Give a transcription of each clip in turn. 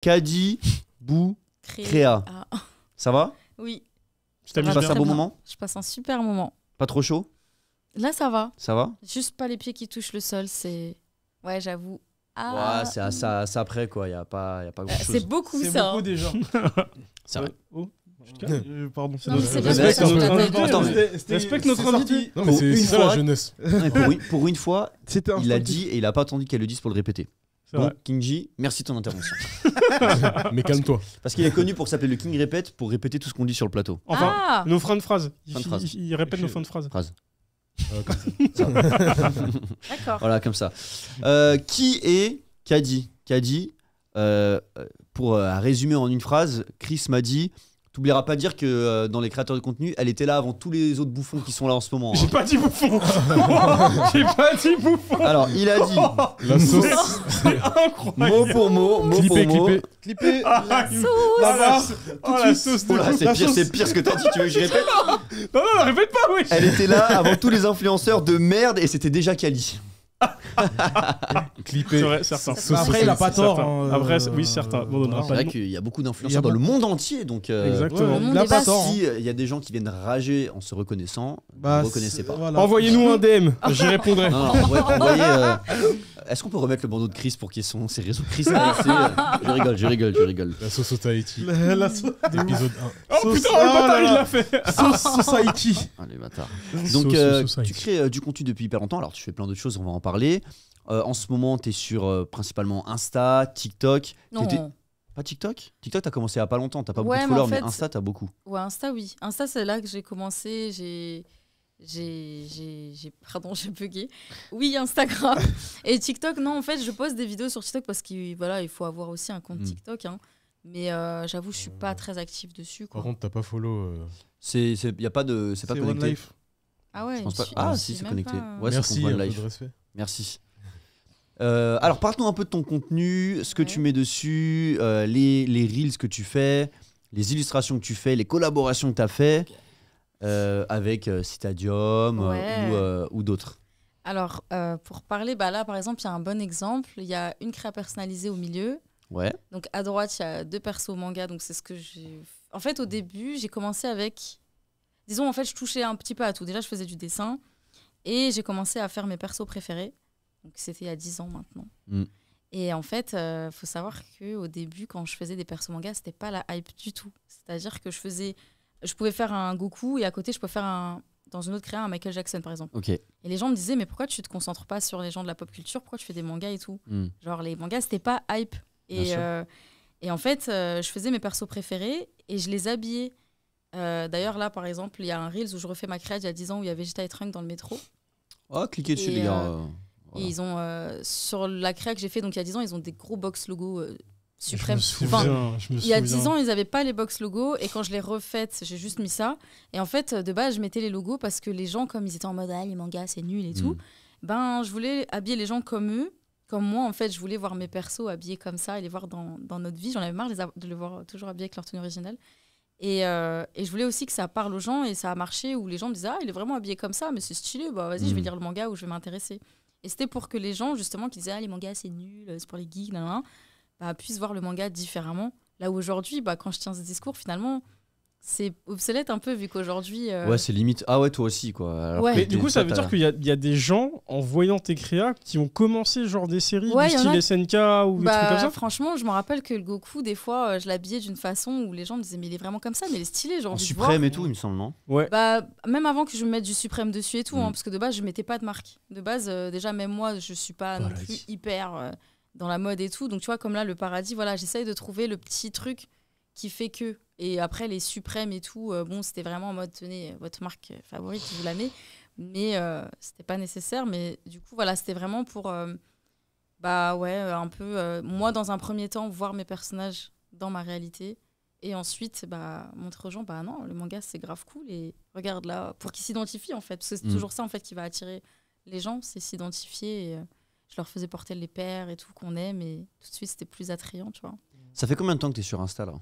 Kadi, Bou, Créa. Ah. Ça va? Oui. Tu passes un bon moment? Je passe un super moment. Pas trop chaud? Là, ça va. Ça va? Juste pas les pieds qui touchent le sol, c'est... Ouais, j'avoue. Ouais, c'est ça après, quoi. Il n'y a pas grand-chose. C'est beaucoup, ça. C'est beaucoup déjà. C'est vrai. Pardon, Non, mais c'est bien Respecte parce que notre t'as- Attends, Respecte notre invité. Non, mais c'est ça la jeunesse. Pour une fois, C'était il a dit et il a pas attendu qu'elle le dise pour le répéter. C'est Donc, vrai. Kinji, merci de ton intervention. Mais calme-toi. Parce qu'il est connu pour s'appeler le King Répète pour répéter tout ce qu'on dit sur le plateau. Enfin, Ah nos fins de phrase. Fin de phrase. Il répète nos fins de phrase. Phrase. D'accord. Voilà, comme ça. Qui est Kadi? Kadi, pour résumer en une phrase, Chris m'a dit. T'oublieras pas de dire que dans les créateurs de contenu, elle était là avant tous les autres bouffons qui sont là en ce moment. J'ai Hein. pas dit bouffon. J'ai pas dit bouffon. Alors, il a dit, La sauce. C'est incroyable. mot pour mot, Clipper. Ah, La sauce. la barre. Oh la sauce de Oula, ouf. c'est pire ce que t'as dit, tu veux que je répète? Non, répète pas, oui. Elle était là avant tous les influenceurs de merde et c'était déjà Kali. C'est Clipper. vrai, certain. Sauce Après, au il a sauce. pas tort. Certain. Après, oui, certain. On donnera C'est pas vrai de nom. qu'il y a beaucoup Il y d'influenceurs a dans le beaucoup. monde entier, donc Exactement. Le monde Là, est pas vaste. tort. si il y a des gens qui viennent rager en se reconnaissant, Bah, vous ne reconnaissez pas. Voilà. Envoyez-nous un DM, j'y répondrai. Non, envoyez, est-ce qu'on peut remettre le bandeau de Chris pour qu'il y ait ses réseaux Chris Je rigole. La sauce au Tahiti. La sauce. Épisode Oh putain, le bâtard, il l'a fait. Sauce society. Ah, les bâtards. Donc, tu crées du contenu depuis hyper longtemps. Alors, tu fais plein d'autres choses, on va en parler. En ce moment, tu es sur principalement Insta, TikTok. Non. Pas TikTok? TikTok, t'as commencé il y a pas longtemps. T'as pas Ouais, beaucoup de mais en followers, mais fait- Insta, t'as beaucoup. Ouais, Insta, oui. Insta, c'est là que j'ai commencé. Pardon, j'ai bugué. Oui, Instagram. Et TikTok, non, en fait, je poste des vidéos sur TikTok parce qu'il voilà, il faut avoir aussi un compte TikTok. Hein. Mais j'avoue, je suis pas très active dessus. Quoi. Par contre, t'as pas follow. C'est pas C'est One connecté. Life. Ah ouais, Je pense pas. je Ah, suis si, c'est même connecté. pas- Ouais, Merci, c'est un One peu Life. de respect. Merci. Alors, parle-nous un peu de ton contenu, ce que tu mets dessus, les reels que tu fais, les illustrations que tu fais, les collaborations que tu as fait avec Citadium Ouais. ou d'autres. Alors, pour parler, bah là, par exemple, il y a un bon exemple. Il y a une créa personnalisée au milieu. Ouais. Donc, à droite, il y a 2 persos manga. Donc, c'est ce que j'ai... En fait, au début, j'ai commencé avec... Disons, en fait, je touchais un petit peu à tout. Déjà, je faisais du dessin. Et j'ai commencé à faire mes persos préférés. Donc, c'était il y a 10 ans maintenant. Mm. Et en fait, faut savoir qu'au début, quand je faisais des persos manga, c'était pas la hype du tout. C'est-à-dire que je pouvais faire un Goku et à côté, je pouvais faire dans une autre créa, un Michael Jackson, par exemple. Ok. Et les gens me disaient, mais pourquoi tu te concentres pas sur les gens de la pop culture? Pourquoi tu fais des mangas et tout? Mm. Genre, les mangas, c'était pas hype. Bien Et en fait, je faisais mes persos préférés et je les habillais. D'ailleurs, là, par exemple, il y a un Reels où je refais ma créa il y a 10 ans où il y a Vegeta et Trunks dans le métro. Oh, cliquez dessus, Et, les gars. Et ils ont, sur la créa que j'ai fait donc il y a 10 ans, ils ont des gros box logos Je suprêmes. me souviens. Il y a 10 ans, ils n'avaient pas les box logos et quand je les refaite, j'ai juste mis ça. Et en fait, de base, je mettais les logos parce que les gens, comme ils étaient en mode les mangas, c'est nul et tout, ben, je voulais habiller les gens comme eux. Comme moi, en fait, je voulais voir mes persos habillés comme ça et les voir dans notre vie. J'en avais marre de les voir toujours habillés avec leur tenue originale. Et je voulais aussi que ça parle aux gens et ça a marché où les gens me disaient il est vraiment habillé comme ça, mais c'est stylé, bah, vas-y, je vais lire le manga ou je vais m'intéresser. Et c'était pour que les gens, justement, qui disaient les mangas, c'est nul, c'est pour les geeks, bah, puissent voir le manga différemment. Là où aujourd'hui, bah, quand je tiens ce discours, finalement, c'est obsolète un peu vu qu'aujourd'hui... Ouais, c'est limite. Ah ouais, toi aussi, quoi. Alors Ouais. que Mais du coup, ça veut t'as- dire qu'il y a des gens, en voyant tes créas, qui ont commencé genre des séries Ouais, du y en a- style SNK ou des trucs comme ça. franchement, je me rappelle que le Goku, des fois, je l'habillais d'une façon où les gens me disaient mais il est vraiment comme ça, mais il est stylé, j'ai En envie de suprême voir. et tout, il me semble, non? Ouais. Bah, même avant que je me mette du suprême dessus et tout, Mm. hein, parce que de base, je mettais pas de marque. De base, déjà, même moi, je suis pas non Paradis. plus hyper dans la mode et tout. Donc, tu vois, comme là, le paradis, voilà, j'essaye de trouver le petit truc qui fait que. Et après, les suprêmes et tout, bon, c'était vraiment en mode, tenez, votre marque favorite, je vous la mets. Mais c'était pas nécessaire. Mais du coup, voilà, c'était vraiment pour, bah ouais, un peu, moi, dans un premier temps, voir mes personnages dans ma réalité. Et ensuite, bah, montrer aux gens, bah non, le manga, c'est grave cool. Et regarde là, pour qu'ils s'identifient, en fait. Parce que c'est toujours ça, en fait, qui va attirer les gens, c'est s'identifier. Et, je leur faisais porter les pères et tout qu'on aime. Et tout de suite, c'était plus attrayant, tu vois. Ça fait combien de temps que t'es sur Insta, là?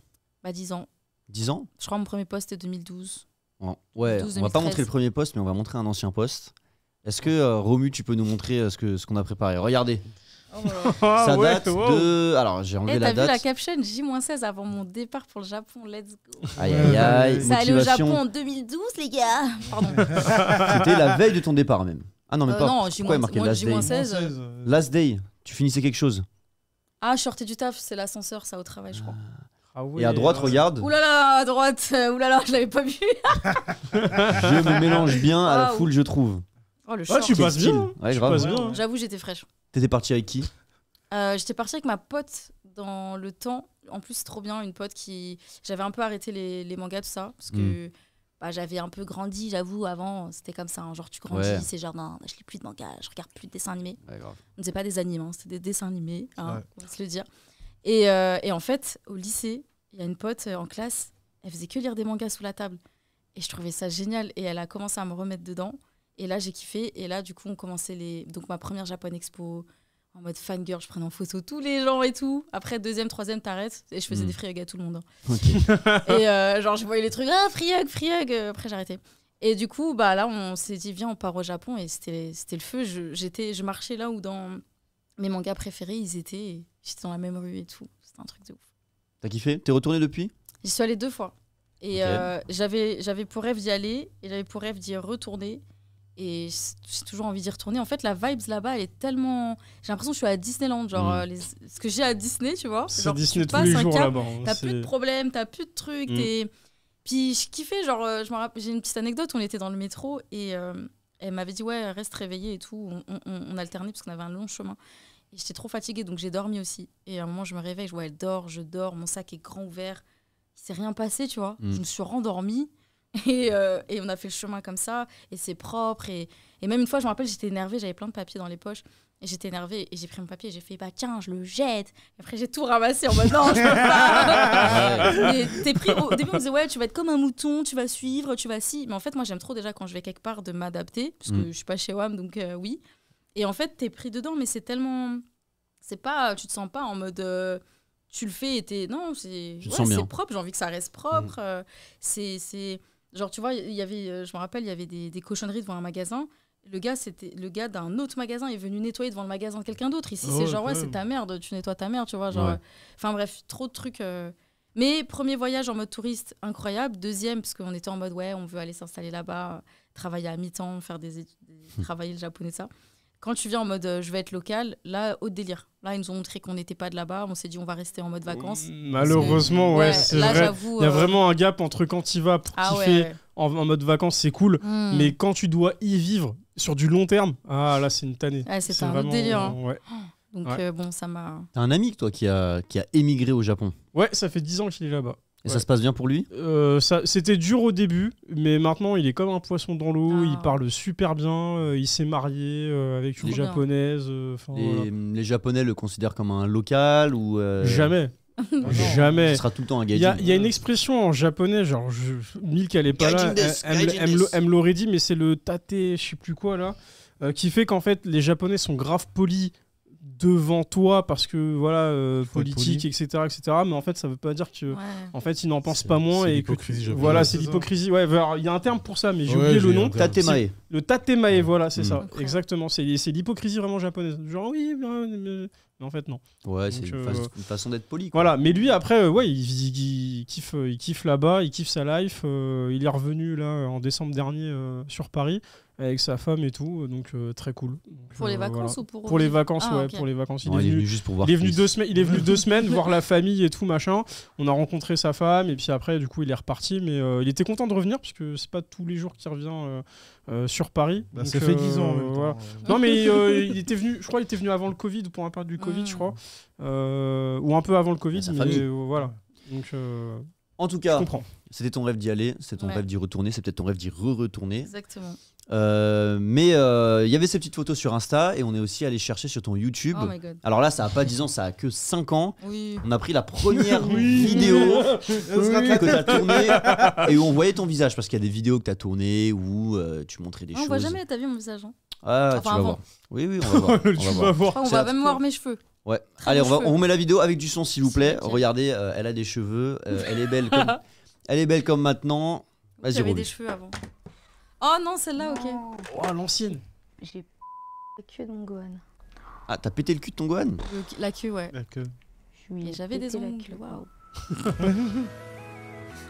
Bah, 10 ans. 10 ans? Je crois mon premier post est 2012. Ouais, 12, on va pas 2013. montrer le premier post, mais on va montrer un ancien post. Est-ce que, Romu, tu peux nous montrer ce qu'on a préparé? Regardez. Oh là là. Ah, Ça ouais, date wow. de. Alors, j'ai enlevé Eh, la t'as vu la date. caption J-16 avant mon départ pour le Japon, let's go. Aïe aïe aïe. Ça allait au Japon Motivation. en 2012, les gars. Pardon. C'était la veille de ton départ même. Ah non, mais pas. Non, Pourquoi il y a marqué moi, last day? J-16. Last day. Tu finissais quelque chose. Ah, je sortais du taf, c'est l'ascenseur, ça, au travail, je crois. Ah ouais, Et à droite, ouais. regarde. Ouh là là, à droite, ouh là là, je l'avais pas vu. Je me mélange bien à la Waouh. foule, je trouve. Oh, le Ah, short. tu Quel passes style. bien. Ouais, Tu grave. passes bien. J'avoue, j'étais fraîche. T'étais parti avec qui? J'étais partie avec ma pote dans le temps. En plus, c'est trop bien, une pote qui... J'avais un peu arrêté les mangas, tout ça, parce que bah, j'avais un peu grandi, j'avoue, avant, c'était comme ça. Hein, genre, tu grandis, Ouais. c'est genre, non, je lis plus de mangas, je regarde plus de dessins animés. Ouais, grave. On ne disait pas des animés, hein, c'était des dessins animés, hein, Ouais. on va se le dire. Et en fait, au lycée, il y a une pote en classe, elle faisait que lire des mangas sous la table. Et je trouvais ça génial. Et elle a commencé à me remettre dedans. Et là, j'ai kiffé. Et là, du coup, on commençait donc ma première Japan Expo en mode fangirl. Je prenais en photo tous les gens et tout. Après, deuxième, troisième, t'arrêtes. Et je faisais des free hugs à tout le monde. Hein. Ok. Et genre, je voyais les trucs, ah, free hug, free hug. Après, j'arrêtais. Et du coup, bah, là, on s'est dit, viens, on part au Japon. Et c'était le feu. Je marchais là où dans mes mangas préférés, ils étaient. Et j'étais dans la même rue et tout. C'était un truc de ouf. T'as kiffé? T'es retourné depuis? J'y suis allée 2 fois. Et Ok. j'avais pour rêve d'y aller. Et j'avais pour rêve d'y retourner. Et j'ai toujours envie d'y retourner. En fait, la vibes là-bas, elle est tellement... J'ai l'impression que je suis à Disneyland. Genre, ce que j'ai à Disney, tu vois. C'est Genre, Disney tu tous les passes un jours cap, là-bas. hein. T'as plus de problèmes, t'as plus de trucs. Puis je kiffais, genre, je me rappelle, j'ai une petite anecdote. On était dans le métro et elle m'avait dit, ouais, reste réveillée et tout. On alternait parce qu'on avait un long chemin. Et j'étais trop fatiguée, donc j'ai dormi aussi. Et à un moment, je me réveille, je vois, elle dort, je dors, mon sac est grand ouvert. Il s'est rien passé, tu vois. Je me suis rendormie. Et on a fait le chemin comme ça. Et c'est propre. Et même une fois, je me rappelle, j'étais énervée, j'avais plein de papiers dans les poches. Et j'étais énervée et j'ai pris mon papier et j'ai fait, bah tiens, je le jette. Et après, j'ai tout ramassé en mode, non, je peux pas. Mais t'es pris. Au début, on me disait, ouais, tu vas être comme un mouton, tu vas suivre, tu vas si. Mais en fait, moi, j'aime trop déjà quand je vais quelque part de m'adapter. Parce que je suis pas chez WAM, donc oui. Et en fait, t'es pris dedans, mais c'est tellement. C'est pas. Tu te sens pas en mode. Tu le fais et t'es. Non, c'est. Tu te sens bien. C'est propre, j'ai envie que ça reste propre. C'est. Genre, tu vois, il y avait. Je me rappelle, il y avait des cochonneries devant un magasin. Le gars d'un autre magasin est venu nettoyer devant le magasin de quelqu'un d'autre. Ici, c'est genre, ouais, c'est ta merde, tu nettoies ta merde, tu vois. Genre, enfin, bref, trop de trucs. Mais premier voyage en mode touriste, incroyable. Deuxième, parce qu'on était en mode, ouais, on veut aller s'installer là-bas, travailler à mi-temps, faire des études, travailler le japonais, ça. Quand tu viens en mode je vais être local, là, au délire. Là, ils nous ont montré qu'on n'était pas de là-bas. On s'est dit, on va rester en mode vacances. Malheureusement, ouais, c'est là, vrai. j'avoue, Il y a vraiment un gap entre quand tu vas pour kiffer en mode vacances, c'est cool. Mais quand tu dois y vivre sur du long terme, ah là, c'est une tannée. Ouais, c'est un autre délire. Hein. Ouais. Donc, bon, ça m'a. T'as un ami, toi, qui a émigré au Japon. Ouais, ça fait 10 ans qu'il est là-bas. Et ça se passe bien pour lui? C'était dur au début, mais maintenant il est comme un poisson dans l'eau, il parle super bien, il s'est marié avec une japonaise. Les Japonais le considèrent comme un local ou Jamais. Jamais. Il sera tout le temps un Il gaijin. y a une expression en japonais, genre Milk elle est pas là, elle me l'aurait dit, mais c'est le tate, je sais plus quoi là, qui fait qu'en fait les Japonais sont grave polis devant toi parce que voilà politique etc., mais en fait ça veut pas dire que en fait ils n'en pensent pas moins et que voilà c'est l'hypocrisie. Ouais, il y a un terme pour ça mais j'ai oublié le nom. Tatemae. Le tatemae, voilà, c'est ça exactement, c'est l'hypocrisie vraiment japonaise, genre oui mais en fait non. Ouais, c'est une façon d'être poli, quoi. Voilà, mais lui après ouais il kiffe là-bas, il kiffe sa life, il est revenu là en décembre dernier sur Paris avec sa femme et tout, donc très cool. Donc, pour les vacances ou pour les vacances, ouais, okay. pour les vacances. Il est venu juste pour voir. Il est venu 2 semaines. Il est venu 2 semaines voir la famille et tout machin. On a rencontré sa femme et puis après du coup il est reparti, mais il était content de revenir parce que c'est pas tous les jours qu'il revient sur Paris. Bah, ça fait 10 ans. Voilà. Non mais il était venu, je crois, il était venu avant le Covid ou pour un période du Covid, je crois, ou un peu avant le Covid, mais voilà. Donc en tout cas, je comprends. C'était ton rêve d'y aller, c'est ton rêve d'y retourner, c'est peut-être ton rêve d'y retourner. Exactement. Mais il y avait ces petites photos sur Insta et on est aussi allé chercher sur ton YouTube. Oh my God. Alors là, ça a pas 10 ans, ça a que 5 ans. Oui. On a pris la première vidéo que tu as tournée et où on voyait ton visage parce qu'il y a des vidéos que tu as tournées où tu montrais des choses. On voit jamais, t'as vu mon visage hein. Ah, enfin, tu vas voir. Oui, on va voir. On va même voir mes cheveux. Ouais. Allez, on vous met la vidéo avec du son s'il vous plaît. Okay. Regardez, elle a des cheveux, elle est belle comme maintenant. Vas-y, j'avais des cheveux avant. Oh non, celle-là, ok. Oh, l'ancienne. J'ai que de mon Gohan. Ah, t'as pété le cul de ton Gohan? La queue, ouais. La queue. Et j'avais des ongles, waouh.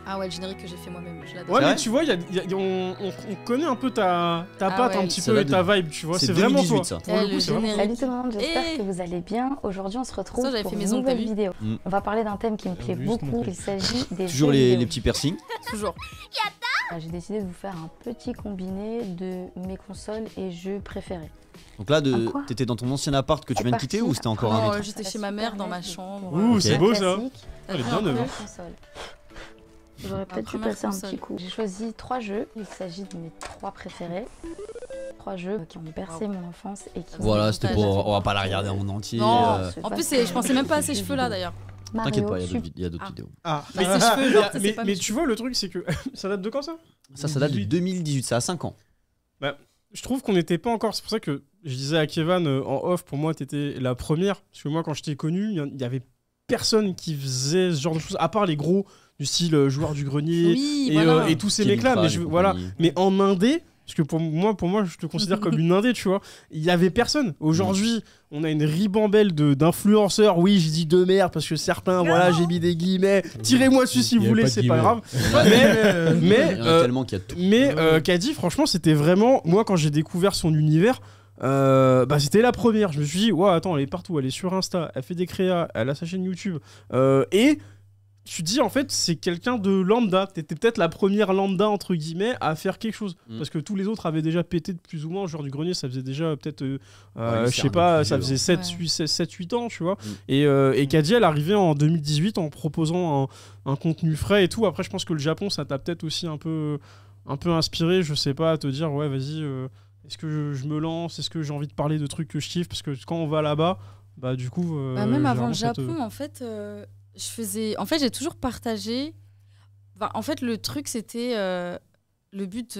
Ah ouais, le générique que j'ai fait moi-même, je l'adore. Ouais, C'est mais vrai tu vois, on connaît un peu ta patte, ouais. un petit Ça peu, et date ta vibe, tu vois. C'est C'est vraiment 2018 toi. ça. Pour le Le coup, c'est vraiment générique. Salut tout le monde, j'espère Et- que vous allez bien. Aujourd'hui, on se retrouve Ça, j'avais pour fait une mes ongles, t'as nouvelle vu vidéo. Mm. On va parler d'un thème qui me plaît juste beaucoup. montré. Il s'agit des Toujours jeux les vidéo. petits piercings. Toujours. J'ai décidé de vous faire un petit combiné de mes consoles et jeux préférés. Donc là, Un quoi t'étais dans ton ancien appart que tu viens de quitter ou c'était encore un Non, autre? j'étais chez ma mère dans ma chambre. Ouh, Ok. c'est beau ça. Classique, Elle est T'as bien vu neuve. un hein. peu console. J'aurais peut-être dû première passer un console. petit coup. J'ai choisi 3 jeux. Il s'agit de mes 3 préférés. 3 jeux qui ont bercé mon enfance et qui Voilà, m'ont c'était Ouais, pour. On va pas la regarder en entier. Non. euh, ce En plus, vaste je pensais même pas à ces jeux cheveux-là vidéo. d'ailleurs. T'inquiète pas, Mario, il y a d'autres Ah. vidéos. Ah, Mais ses cheveux, genre, c'est pas mais mes tu vois, le truc, c'est que ça date de quand ça? Ça date de 2018, ça a 5 ans. Je trouve qu'on n'était pas encore. C'est pour ça que je disais à Kevin en off, pour moi, t'étais la première. Parce que moi, quand je t'ai connu, il y avait personne qui faisait ce genre de choses, à part les gros du style joueur du grenier Oui, et, voilà. et tous ces Kevin mecs-là. Mais Crane je, et voilà. compagnie. Mais en indé, parce que pour moi, je te considère comme une indé, tu vois. Il y avait personne. Aujourd'hui, on a une ribambelle d'influenceurs. Oui, je dis de merde parce que certains, voilà, j'ai mis des guillemets. Tirez-moi dessus si Il y vous avait voulez, pas de c'est pas grave. guillemets. mais Il y en a tellement qu'il y a tout. mais Caddy, franchement, c'était vraiment. Moi, quand j'ai découvert son univers, c'était la première. Je me suis dit, ouais, attends, elle est partout. Elle est sur Insta, elle fait des créas, elle a sa chaîne YouTube. Et tu te dis, en fait, c'est quelqu'un de lambda. T'étais peut-être la première lambda, entre guillemets, à faire quelque chose. Mm. Parce que tous les autres avaient déjà pété de plus ou moins. Genre du grenier, ça faisait déjà peut-être, lui, je c'est sais un pas, peu ça plus faisait vieux, 7-8 ans, tu vois. Mm. Et Caddy, elle arrivait en 2018 en proposant un contenu frais et tout. Après, je pense que le Japon, ça t'a peut-être aussi un peu inspiré, je sais pas, à te dire, ouais, vas-y, est-ce que je me lance, est-ce que j'ai envie de parler de trucs que je kiffe, parce que quand on va là-bas, bah du coup... Même avant le généralement, Japon, en fait, en fait, j'ai toujours partagé. Enfin, en fait, le truc, c'était le but,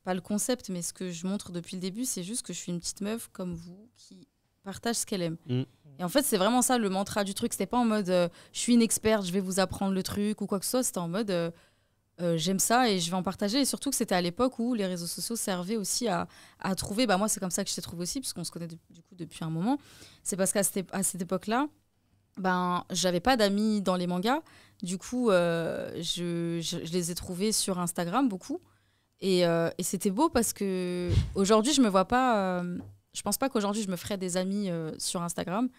pas le concept, mais ce que je montre depuis le début, c'est juste que je suis une petite meuf comme vous qui partage ce qu'elle aime. Mm. Et en fait, c'est vraiment ça le mantra du truc. C'était pas en mode je suis une experte, je vais vous apprendre le truc ou quoi que ce soit. C'était en mode j'aime ça et je vais en partager. Et surtout que c'était à l'époque où les réseaux sociaux servaient aussi à trouver. Bah, moi, c'est comme ça que je t'ai trouvé aussi, puisqu'on se connaît du coup depuis un moment. C'est parce qu'à cette époque-là, ben, j'avais pas d'amis dans les mangas. Du coup, je les ai trouvés sur Instagram beaucoup. Et c'était beau parce que aujourd'hui, je me vois pas. Je pense pas qu'aujourd'hui, je me ferais des amis sur Instagram.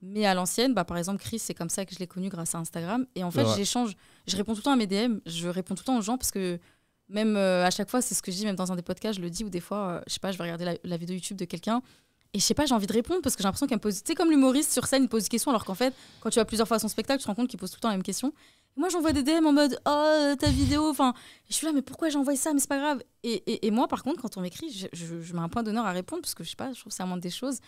Mais à l'ancienne, bah, par exemple, Chris, c'est comme ça que je l'ai connu grâce à Instagram. Et en fait, Ouais. j'échange. Je réponds tout le temps à mes DM. Je réponds tout le temps aux gens parce que même à chaque fois, c'est ce que je dis, même dans un des podcasts, je le dis, ou des fois, je sais pas, je vais regarder la vidéo YouTube de quelqu'un. Et je sais pas, j'ai envie de répondre parce que j'ai l'impression qu'elle me pose. Tu sais, comme l'humoriste sur scène, il pose des questions, alors qu'en fait, quand tu vas plusieurs fois à son spectacle, tu te rends compte qu'il pose tout le temps la même question. Et moi, j'envoie des DM en mode oh, ta vidéo. Enfin, je suis là, mais pourquoi j'ai envoyé ça? Mais c'est pas grave. Et moi, par contre, quand on m'écrit, je mets un point d'honneur à répondre parce que je sais pas, je trouve que c'est la moindre des choses.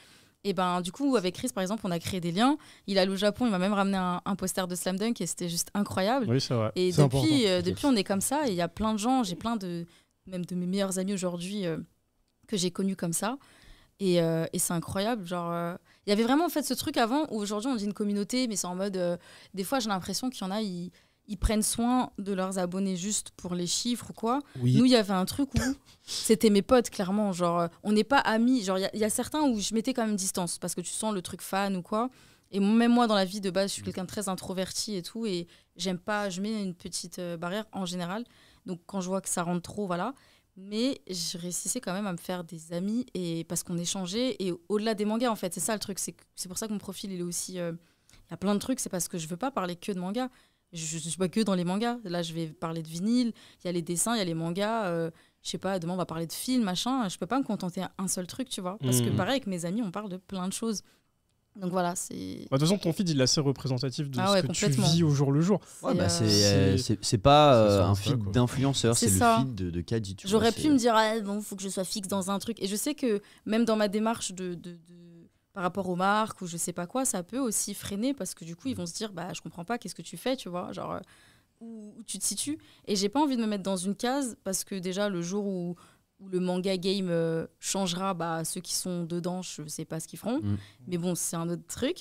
Et ben, du coup, avec Chris, par exemple, on a créé des liens. Il est allé au Japon, il m'a même ramené un poster de Slam Dunk et c'était juste incroyable. Oui, c'est vrai. Et C'est depuis, on est comme ça. Et il y a plein de gens, j'ai plein même de mes meilleurs amis aujourd'hui que j'ai connus comme ça. Et c'est incroyable. Genre, il y avait vraiment en fait ce truc avant où aujourd'hui on dit une communauté, mais c'est en mode. Des fois, j'ai l'impression qu'il y en a, ils prennent soin de leurs abonnés juste pour les chiffres ou quoi. Oui. Nous, il y avait un truc où c'était mes potes, clairement. Genre, on n'est pas amis. Genre, il y a certains où je mettais quand même distance parce que tu sens le truc fan ou quoi. Et même moi, dans la vie de base, je suis quelqu'un de très introverti et tout. Et j'aime pas, je mets une petite barrière en général. Donc, quand je vois que ça rentre trop, voilà. Mais je réussissais quand même à me faire des amis et parce qu'on échangeait. Et au-delà des mangas, en fait, c'est ça le truc. C'est pour ça que mon profil, il est aussi. Il y a plein de trucs. C'est parce que je veux pas parler que de mangas. Je ne suis pas que dans les mangas. Là, je vais parler de vinyle. Il y a les dessins, il y a les mangas. Je sais pas, demain, on va parler de films, machin. Je peux pas me contenter à un seul truc, tu vois. Parce que pareil, avec mes amis, on parle de plein de choses. Donc voilà, c'est. Bah, de toute façon, ton feed, il est assez représentatif de Ah ce ouais, que tu complètement. vis au jour le jour. Ouais, bah, c'est- c'est pas c'est sur un Insta, feed quoi. d'influenceur, C'est c'est le ça. feed de Caddy. tu J'aurais vois, pu c'est- me dire, ah, bon, faut que je sois fixe dans un truc. Et je sais que même dans ma démarche par rapport aux marques ou je sais pas quoi, ça peut aussi freiner parce que du coup, ils vont se dire, bah, je comprends pas, qu'est-ce que tu fais, tu vois, genre, où tu te situes. Et j'ai pas envie de me mettre dans une case parce que déjà, le jour où le manga game changera, bah, ceux qui sont dedans, je sais pas ce qu'ils feront. Mm. Mais bon, c'est un autre truc.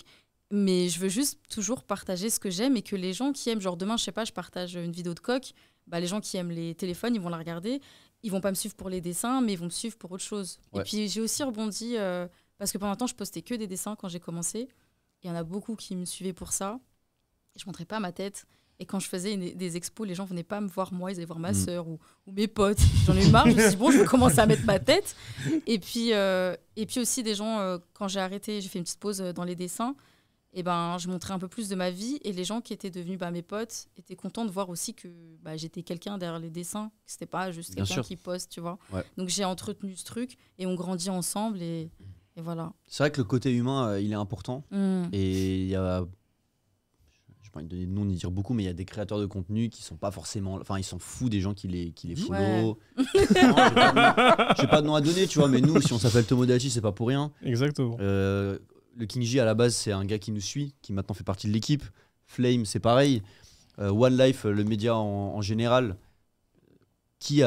Mais je veux juste toujours partager ce que j'aime et que les gens qui aiment, genre demain, je sais pas, je partage une vidéo de coq, bah, les gens qui aiment les téléphones, ils vont la regarder. Ils vont pas me suivre pour les dessins, mais ils vont me suivre pour autre chose. Ouais. Et puis j'ai aussi rebondi Parce que pendant un temps, je postais que des dessins quand j'ai commencé. Il y en a beaucoup qui me suivaient pour ça. Je montrais pas ma tête. Et quand je faisais des expos, les gens venaient pas me voir moi, ils allaient voir ma sœur ou mes potes. J'en ai eu marre, je me suis dit, bon, je vais commencer à mettre ma tête. Et puis aussi, des gens, quand j'ai arrêté, j'ai fait une petite pause dans les dessins, et ben, je montrais un peu plus de ma vie. Et les gens qui étaient devenus mes potes étaient contents de voir aussi que j'étais quelqu'un derrière les dessins, que c'était pas juste quelqu'un qui poste, tu vois. Ouais. Donc j'ai entretenu ce truc et on grandit ensemble et voilà. C'est vrai que le côté humain, il est important. Et il y a... Je ne vais pas donner de nom ni dire beaucoup, mais il y a des créateurs de contenu qui sont pas forcément... Enfin, ils s'en foutent des gens qui les follow. Ouais. Je n'ai pas de nom à donner, tu vois, mais nous, si on s'appelle Tomodachi, c'est pas pour rien. Exactement. Le Kinji, à la base, c'est un gars qui nous suit, qui maintenant fait partie de l'équipe. Flame, c'est pareil. One Life, le média en général, qui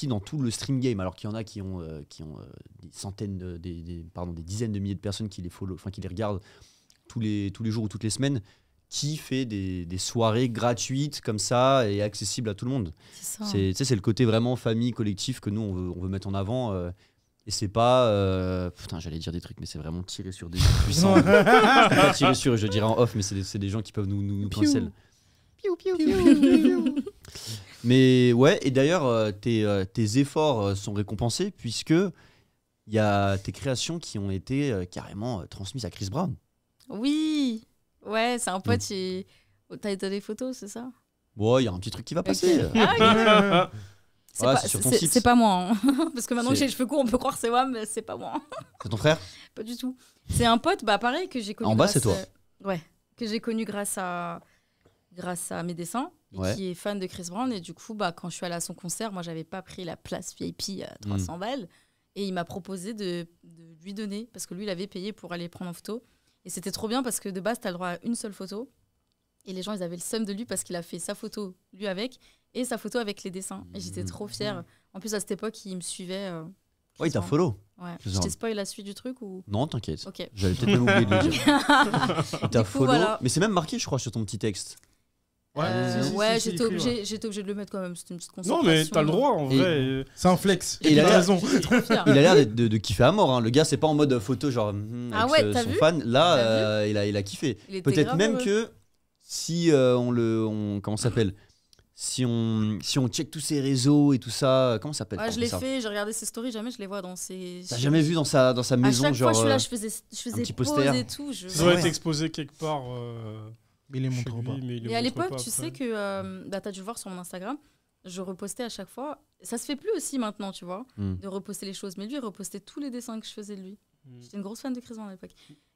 dans tout le stream game, alors qu'il y en a qui ont des centaines, des dizaines de milliers de personnes qui les follow, enfin qui les regardent tous les jours ou toutes les semaines, qui fait des soirées gratuites comme ça et accessibles à tout le monde. C'est le côté vraiment famille, collectif que nous, on veut mettre en avant. Et c'est pas... putain, j'allais dire des trucs, mais c'est vraiment tirer sur des gens puissants. Pas tirer sur, je dirais en off, mais c'est des gens qui peuvent nous cancel. Piou, piou, piou. Mais ouais, et d'ailleurs, tes efforts sont récompensés puisque il y a tes créations qui ont été carrément transmises à Chris Brown. Oui. Ouais, c'est un pote qui... T'as été des photos, c'est ça? Ouais, il y a un petit truc qui va passer. C'est pas moi. Hein. Parce que maintenant que j'ai les cheveux courts, on peut croire que c'est moi, mais c'est pas moi. C'est ton frère? Pas du tout. C'est un pote, pareil, que j'ai connu. En bas, c'est toi? Ouais, que j'ai connu grâce à mes dessins, et qui est fan de Chris Brown. Et du coup, quand je suis allée à son concert, moi, j'avais pas pris la place VIP à 300 balles. Et il m'a proposé de lui donner, parce que lui, il avait payé pour aller prendre en photo. Et c'était trop bien parce que de base, tu as le droit à une seule photo. Et les gens, ils avaient le seum de lui parce qu'il a fait sa photo, lui avec, et sa photo avec les dessins. Et j'étais trop fière. En plus, à cette époque, il me suivait. Ouais, il t'a follow. Ouais. Je t'ai spoil la suite du truc ou... Non, t'inquiète. Okay. J'avais peut-être même oublié de le dire. Il t'a follow. Voilà. Mais c'est même marqué, je crois, sur ton petit texte. J'étais obligé de le mettre quand même. C'était une petite concentration. Non, mais t'as le droit en vrai. C'est un flex. Et il a raison. Il a l'air de kiffer à mort. Hein. Le gars, c'est pas en mode photo, genre avec son fan. Là, il a kiffé. Peut-être même que si comment ça s'appelle? Si on check tous ses réseaux et tout ça, comment ça s'appelle? Je l'ai fait, j'ai regardé ses stories, jamais je les vois dans ses... T'as jamais vu dans sa maison, à chaque genre... fois, je faisais petit poster et tout. Ça doit être exposé quelque part. Mais il les montre pas. Et à l'époque, tu sais que... t'as dû le voir sur mon Instagram, je repostais à chaque fois. Ça se fait plus aussi maintenant, tu vois, de reposter les choses. Mais lui, il repostait tous les dessins que je faisais de lui. J'étais une grosse fan de Chris Brown à l'époque.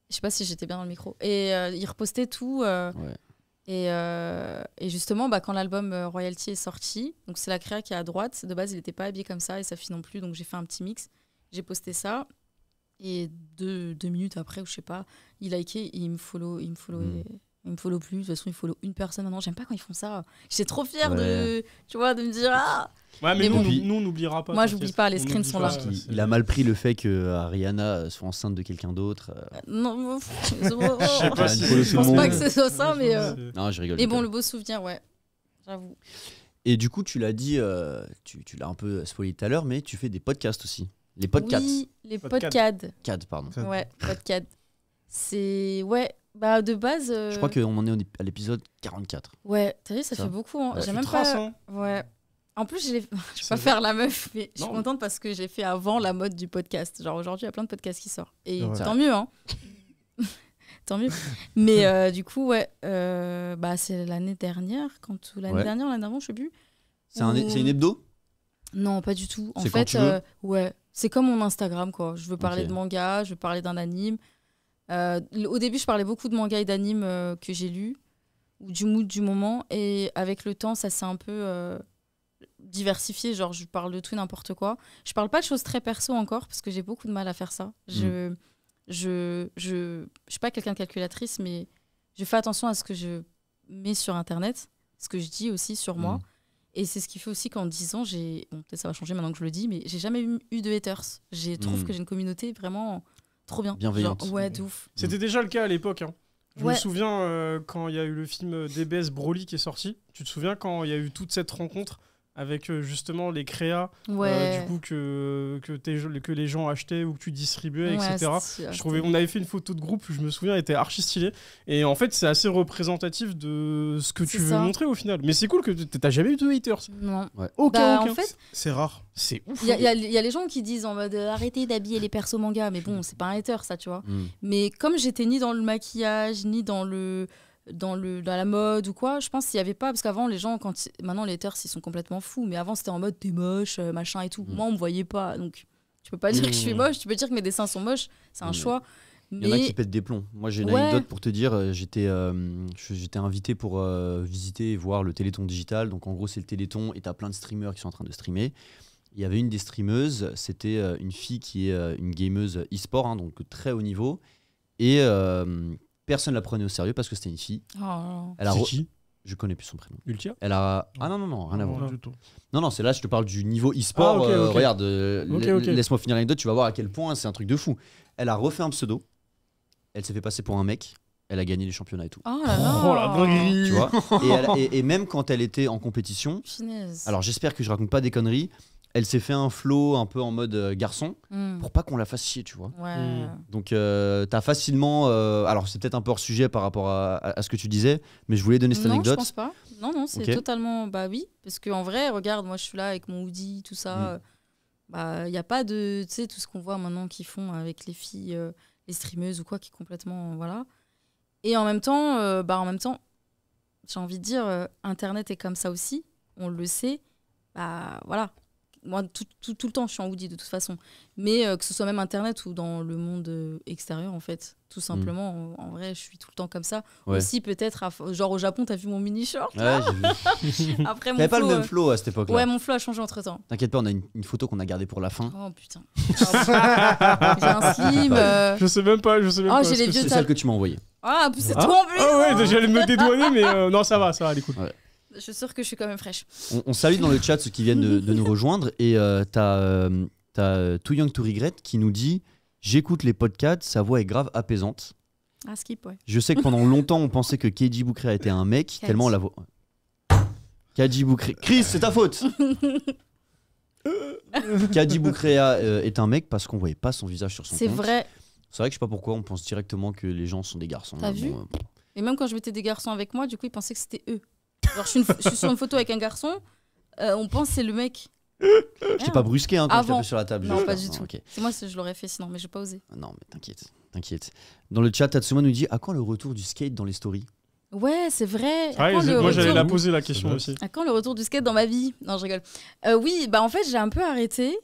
Je sais pas si j'étais bien dans le micro. Et il repostait tout... Et justement, quand l'album Royalty est sorti, donc c'est la créa qui est à droite. De base, il n'était pas habillé comme ça et sa fille non plus. Donc j'ai fait un petit mix. J'ai posté ça. Et deux minutes après, ou je sais pas, il liké et il me follow. Il me follow plus. De toute façon, il follow une personne. Non, j'aime pas quand ils font ça. J'étais trop fière de me dire Ouais, mais nous, on n'oubliera pas. Moi, j'oublie pas. Les screens sont là. Il a mal pris le fait que Rihanna soit enceinte de quelqu'un d'autre. Non, je pense pas que ce soit ça, mais. Non, je rigole. Mais bon, le beau souvenir, ouais. J'avoue. Et du coup, tu l'as dit, tu l'as un peu spoilé tout à l'heure, mais tu fais des podcasts aussi. Les podcasts. Oui, les podcasts. CAD, pardon. Ouais, podcasts. C'est. Ouais. De base. Je crois qu'on en est à l'épisode 44. Ouais, t'as vu, ça fait beaucoup. Hein. Ouais, J'ai même pas. Ouais. En plus, je vais pas faire la meuf, mais je suis contente parce que j'ai fait avant la mode du podcast. Genre aujourd'hui, il y a plein de podcasts qui sortent. Et tant mieux, hein. Tant mieux. Mais du coup, c'est l'année dernière. L'année dernière, je sais plus. C'est une hebdo? Non, pas du tout. En fait, quand tu veux c'est comme mon Instagram, quoi. Je veux parler de manga, je veux parler d'un anime. Au début, je parlais beaucoup de manga et d'anime que j'ai lu, ou du mood du moment. Et avec le temps, ça s'est un peu diversifié. Genre, je parle de tout et n'importe quoi. Je parle pas de choses très perso encore, parce que j'ai beaucoup de mal à faire ça. Je suis pas quelqu'un de calculatrice, mais je fais attention à ce que je mets sur Internet, ce que je dis aussi sur moi. Et c'est ce qui fait aussi qu'en 10 ans, peut-être ça va changer maintenant que je le dis, mais j'ai jamais eu de haters. Je trouve que j'ai une communauté vraiment trop bien. Bienveillante. Genre, ouais, de ouf. C'était déjà le cas à l'époque. Hein. Je me souviens quand il y a eu le film DBS Broly qui est sorti. Tu te souviens quand il y a eu toute cette rencontre avec justement les créas du coup que les gens achetaient ou que tu distribuais, etc. On avait fait une photo de groupe, je me souviens, elle était archi stylée. Et en fait, c'est assez représentatif de ce que tu veux montrer au final. Mais c'est cool que t'as jamais eu de haters. Non. Ouais. Aucun. En fait, c'est rare. C'est ouf. Il y a les gens qui disent en mode arrêtez d'habiller les persos manga, mais bon, c'est pas un hater ça, tu vois. Mais comme j'étais ni dans le maquillage, ni dans la mode ou quoi, je pense qu'il y avait pas, parce qu'avant les gens, maintenant les haters ils sont complètement fous, mais avant c'était en mode t'es moche, machin et tout. Moi on me voyait pas, donc tu peux pas dire que je suis moche, tu peux dire que mes dessins sont moches, c'est un choix. Il y en a qui pètent des plombs. Moi j'ai une anecdote pour te dire, j'étais invité pour visiter et voir le Téléthon digital, donc en gros c'est le Téléthon et t'as plein de streamers qui sont en train de streamer. Il y avait une des streameuses, c'était une fille qui est une gameuse e-sport, hein, donc très haut niveau, et personne la prenait au sérieux parce que c'était une fille. C'est qui ? Je connais plus son prénom. Ultia ? Ah non, rien à voir. Du tout. Non, c'est là, je te parle du niveau e-sport. Okay. Regarde, laisse-moi finir l'anecdote, tu vas voir à quel point c'est un truc de fou. Elle a refait un pseudo, elle s'est fait passer pour un mec, elle a gagné les championnats et tout. Oh la dinguerie. Tu vois et même quand elle était en compétition, alors j'espère que je raconte pas des conneries, elle s'est fait un flow un peu en mode garçon pour pas qu'on la fasse chier, tu vois. Donc t'as facilement alors c'est peut-être un peu hors sujet par rapport à ce que tu disais, mais je voulais donner cette anecdote. Non, je pense pas. Non, c'est totalement oui, parce que en vrai, regarde, moi je suis là avec mon hoodie, tout ça. Il y a pas de, tu sais, tout ce qu'on voit maintenant qu'ils font avec les filles, les streameuses ou quoi, qui est complètement voilà. Et en même temps, j'ai envie de dire, Internet est comme ça aussi, on le sait. Voilà. Moi, tout le temps, je suis en hoodie de toute façon. Mais que ce soit même Internet ou dans le monde extérieur, en fait, tout simplement, en vrai, je suis tout le temps comme ça. Aussi, peut-être, genre au Japon, t'as vu mon mini-short Ouais, j'ai vu. Après, mon T'avais pas le même flow à cette époque-là. Ouais, mon flow a changé entre-temps. T'inquiète pas, on a une photo qu'on a gardée pour la fin. Oh putain. J'ai un slim. Je sais même pas. J'ai les vieux c'est celle que tu m'as envoyée. Ah, c'est toi en plus. Ah ouais, j'allais me dédouaner, mais non, ça va, elle est cool. Ouais. Je suis sûre que je suis quand même fraîche. On salue dans le chat ceux qui viennent de nous rejoindre. Et t'as Too Young to Regret qui nous dit « J'écoute les podcasts, sa voix est grave apaisante. Skip, ouais. Je sais que pendant longtemps, on pensait que Keiji Boukrea était un mec, tellement la voix... Keiji Boukrea... Chris, c'est ta faute. Keiji Boukrea est un mec parce qu'on voyait pas son visage sur son compte. C'est vrai. C'est vrai que je sais pas pourquoi, on pense directement que les gens sont des garçons. T'as vu Et même quand je mettais des garçons avec moi, du coup, ils pensaient que c'était eux. Genre, je suis sur une photo avec un garçon, on pense que c'est le mec. Je t'ai pas brusqué quand tu l'as fait sur la table. Non, pas du tout. Okay. C'est moi, je l'aurais fait sinon, mais j'ai pas osé. Non, mais t'inquiète. Dans le chat, Tatsuma nous dit « À quand le retour du skate dans les stories ?» Ouais, c'est vrai. Moi, j'allais la poser la question aussi. À quand le retour du skate dans ma vie ? Non, je rigole. Oui, en fait, j'ai un peu arrêté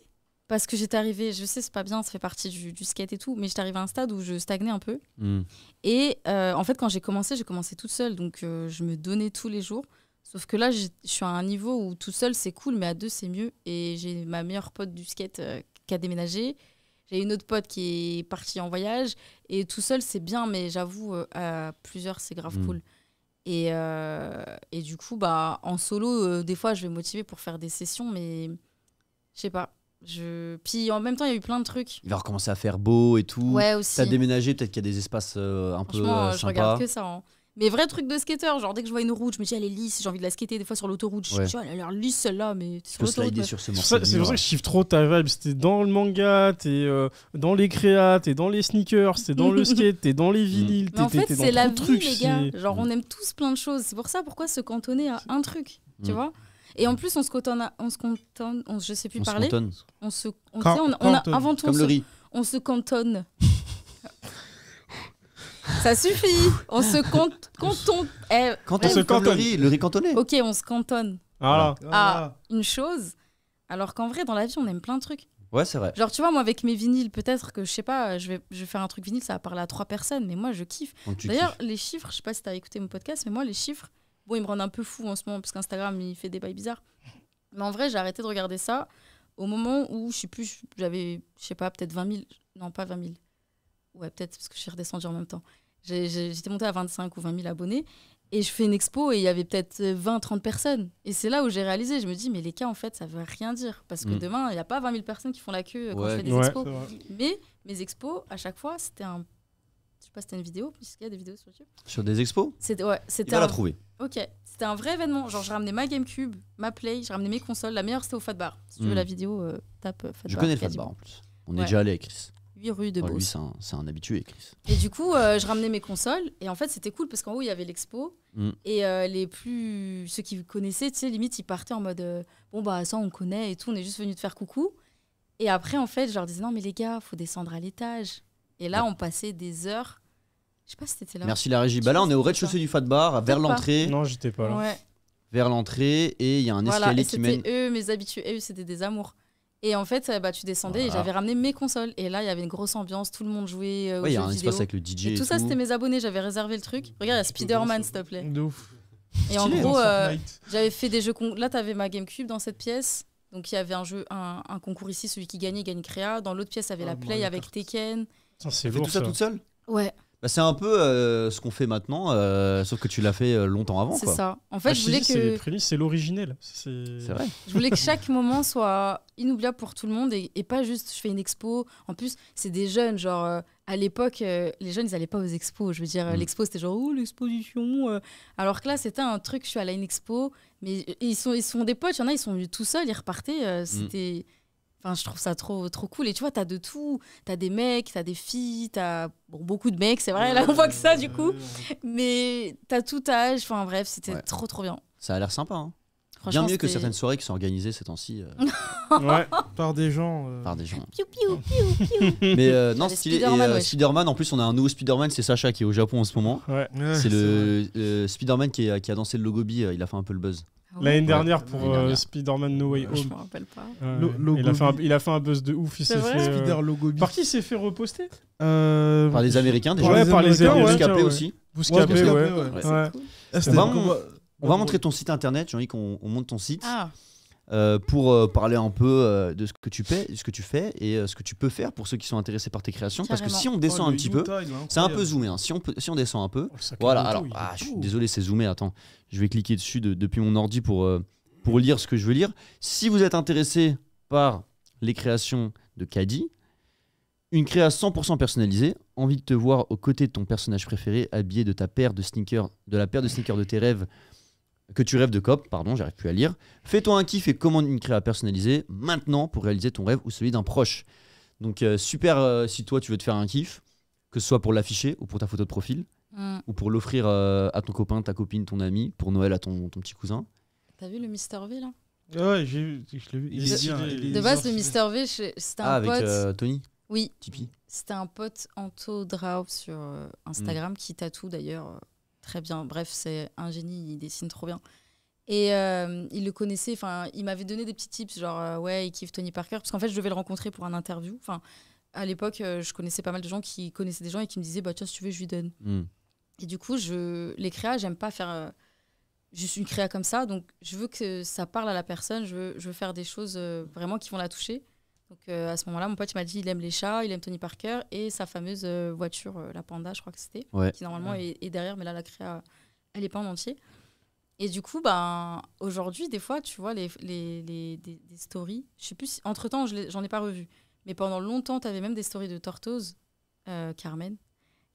parce que j'étais arrivée, je sais, c'est pas bien, ça fait partie du skate et tout, mais j'étais arrivée à un stade où je stagnais un peu. Et en fait, quand j'ai commencé toute seule, donc je me donnais tous les jours. Sauf que là, je suis à un niveau où tout seul, c'est cool, mais à deux, c'est mieux. Et j'ai ma meilleure pote du skate qui a déménagé. J'ai une autre pote qui est partie en voyage. Et tout seul, c'est bien, mais j'avoue, à plusieurs, c'est grave cool. Et du coup, en solo, des fois, je vais me motiver pour faire des sessions, mais je sais pas. Puis en même temps, il y a eu plein de trucs. Il va recommencer à faire beau et tout. Ouais, aussi. T'as déménagé, peut-être qu'il y a des espaces un peu sympas. Je regarde que ça. Hein. Mais vrai truc de skater, genre dès que je vois une route, je me dis elle est lisse, j'ai envie de la skater des fois sur l'autoroute. Je me dis elle a l'air lisse celle-là, mais t'es sur l'autoroute. C'est pour ça que je kiffe trop ta vibe. T'es dans le manga, t'es dans les créas, t'es dans les sneakers, t'es dans le skate, t'es dans les vinyles. Mais en fait, c'est la vie, trucs, les gars. Genre, on aime tous plein de choses. C'est pour ça pourquoi se cantonner à un truc, tu vois. Et en plus, on se cantonne, je sais plus parler. Avant tout, on se cantonne. Ça suffit. On se cantonne. Quand on se cantonne, le riz cantonné. Ok, on se cantonne à une chose, alors qu'en vrai, dans la vie, on aime plein de trucs. Ouais, c'est vrai. Genre, tu vois, moi, avec mes vinyles, peut-être que, je sais pas, je vais faire un truc vinyle, ça va parler à 3 personnes, mais moi, je kiffe. D'ailleurs, les chiffres, je sais pas si t'as écouté mon podcast, mais moi, les chiffres, bon, ils me rendent un peu fou en ce moment, parce qu'Instagram, il fait des bails bizarres. Mais en vrai, j'ai arrêté de regarder ça au moment où, je sais plus, j'avais, je sais pas, peut-être 20 000. Non, pas 20 000. Ouais, peut-être, parce que je suis redescendue en même temps. J'étais montée à 25 ou 20 000 abonnés. Et je fais une expo et il y avait peut-être 20-30 personnes. Et c'est là où j'ai réalisé, je me dis, mais les cas, en fait, ça veut rien dire. Parce que demain, il n'y a pas 20 000 personnes qui font la queue quand je fais des expos. Mais mes expos, à chaque fois, c'était sais pas si t'as une vidéo, puisqu'il y a des vidéos sur YouTube. Sur des expos? C'était Il va la trouver. Ok, c'était un vrai événement. Genre, je ramenais ma GameCube, ma Play, je ramenais mes consoles. La meilleure, c'était au Fat Bar. Si tu veux la vidéo, tape Fat Bar. Je connais le Fat Bar en plus. On est déjà allé avec Chris. 8 rue de Beauce. Lui, c'est un habitué, Chris. Et du coup, je ramenais mes consoles. Et en fait, c'était cool parce qu'en haut, il y avait l'expo. Et ceux qui connaissaient, tu sais, limite, ils partaient en mode bon, bah, ça, on connaît et tout. On est juste venu te faire coucou. Et après, en fait, je leur disais non, mais les gars, faut descendre à l'étage. Et là, on passait des heures. Je sais pas si t'étais là. Merci la régie. Bah là, on est au rez-de-chaussée du Fat Bar, vers l'entrée. Non, j'étais pas là. Ouais. Vers l'entrée, et il y a un escalier qui mène. C'était eux, mes habitués. Et eux, c'était des amours. Et en fait, tu descendais et j'avais ramené mes consoles. Et là, il y avait une grosse ambiance, tout le monde jouait aux jeux vidéo. Il y a un espace avec le DJ. Et tout ça, c'était mes abonnés. J'avais réservé le truc. Regarde, il y a Spider-Man, s'il te plaît. De ouf. Et en gros, j'avais fait des jeux. Là, t'avais ma GameCube dans cette pièce. Donc, il y avait un concours ici. Celui qui gagnait gagne créa. Dans l'autre pièce, il y avait la Play avec Tekken. C'est lourd, tout ça toute seule? Ouais. Bah, c'est un peu ce qu'on fait maintenant, sauf que tu l'as fait longtemps avant. C'est ça. En fait, je voulais que. C'est les prémices, c'est l'originel. C'est vrai. Je voulais que chaque moment soit inoubliable pour tout le monde et pas juste je fais une expo. En plus, c'est des jeunes. Genre, à l'époque, les jeunes, ils n'allaient pas aux expos. Je veux dire, l'expo, c'était genre, oh, l'exposition. Alors que là, c'était un truc, je suis allée à une expo, mais ils sont des potes. Il y en a, ils sont venus tout seuls, ils repartaient. C'était. Enfin, je trouve ça trop cool. Et tu vois, t'as de tout. T'as des mecs, t'as des filles, t'as beaucoup de mecs, c'est vrai. Là, on voit que ça, du coup. Mais t'as tout âge. Enfin, bref, c'était trop bien. Ça a l'air sympa. Hein. Bien mieux que certaines soirées qui sont organisées ces temps-ci. Ouais, par des gens. Par des gens. Piou, piou, piou, piou. Mais non, stylé. Spider-Man, en plus, on a un nouveau Spider-Man, c'est Sacha qui est au Japon en ce moment. Ouais. C'est le Spider-Man qui a dansé le logo B, il a fait un peu le buzz. L'année dernière pour Spider-Man No Way Home. Je me rappelle pas. Il a fait un buzz de ouf. Il s'est fait. Spider Logo. Par qui il s'est fait reposter Par les Américains déjà. Ouais, par les Américains. Bouscapé aussi. Bouscapé, ouais. On va montrer ton site internet, j'ai envie qu'on monte ton site pour parler un peu de ce que tu fais et ce que tu peux faire pour ceux qui sont intéressés par tes créations. Parce que si on descend un petit peu, c'est un peu zoomé. Hein. Si on descend un peu, voilà. Alors, je suis désolé, c'est zoomé. Attends, je vais cliquer dessus depuis mon ordi pour lire ce que je veux lire. Si vous êtes intéressé par les créations de Caddy, une créa 100% personnalisée, envie de te voir aux côtés de ton personnage préféré, habillé de ta paire de sneakers, de tes rêves, que tu rêves de cop, pardon, j'arrive plus à lire. Fais-toi un kiff et commande une créa personnalisée maintenant pour réaliser ton rêve ou celui d'un proche. Donc super si toi tu veux te faire un kiff, que ce soit pour l'afficher ou pour ta photo de profil, ou pour l'offrir à ton copain, ta copine, ton ami, pour Noël à ton petit cousin. T'as vu le Mr V là? Ouais, je l'ai vu. De base, le Mr V, c'était un pote. Avec Tony? Oui. Tipeee. C'était un pote Anto Draub sur Instagram qui tatoue d'ailleurs très bien. Bref, c'est un génie, il dessine trop bien. Et il le connaissait, enfin, il m'avait donné des petits tips, genre ouais, il kiffe Tony Parker, parce qu'en fait, je devais le rencontrer pour un interview. Enfin, à l'époque, je connaissais pas mal de gens qui connaissaient des gens et qui me disaient, bah tiens, si tu veux, je lui donne. Et du coup, les créas, j'aime pas faire juste une créa comme ça, donc je veux que ça parle à la personne, je veux faire des choses vraiment qui vont la toucher. Donc à ce moment-là, mon pote il m'a dit il aime les chats, il aime Tony Parker et sa fameuse voiture, la Panda, je crois que c'était, qui normalement est derrière, mais là la créa, elle est pas en entier. Et du coup, ben, aujourd'hui, des fois, tu vois, des stories, je sais plus si, entre-temps, j'en ai pas revu, mais pendant longtemps, tu avais même des stories de Tortoise, Carmen,